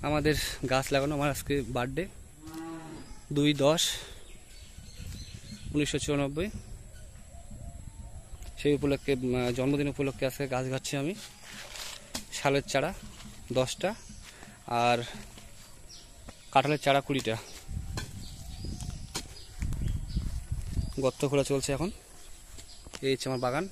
আমাদের গাছ লাগানো। আমার আজকে বার্থডে 2/10/1994। সেই উপলক্ষে, জন্মদিন উপলক্ষে আজকে গাছ গাচ্ছি আমি। শালের চারা 10টা আর কাঁঠালের চারা 20টা। গর্ত খোলা চলছে এখন। এই হচ্ছে আমার বাগান।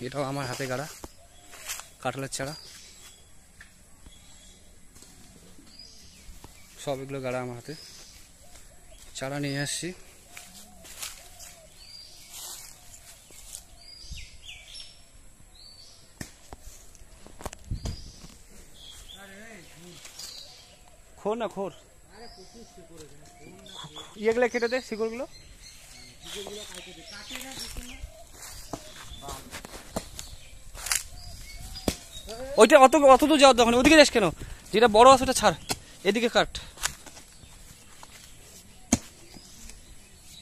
এটাও আমার হাতে গাড়া কাঁঠালের চারা। সব এগুলো গাড়া আমার হাতে। চারা নিয়ে আসছি। খোর না খোর, ইয়েগুলো কেটে দে, শিকড়গুলো। ওইটা অত অত দূর যাওয়ার দোকানে, ওদিকে যাস কেন? যেটা বড় আছে ওটা ছাড়, এদিকে কাট,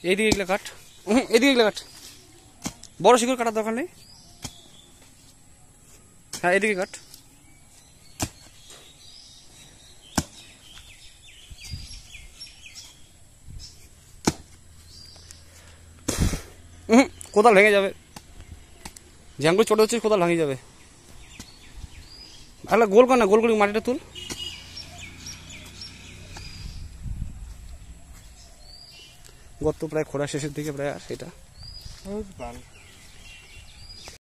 এইদিকে এগুলো কাট, এদিকে এগুলো কাট। বড় শিকড় কাটার দরকার নেই। হ্যাঁ, এদিকে কাট। কোদাল ভেঙে যাবে, জ্যাঙ্গুলো ছোট হচ্ছে, কোদাল ভেঙে যাবে। আরে গোল কর না, গোল করে মাটিটা তুল। গর্ত প্রায় খোঁড়া শেষের দিকে প্রায়, আর সেটা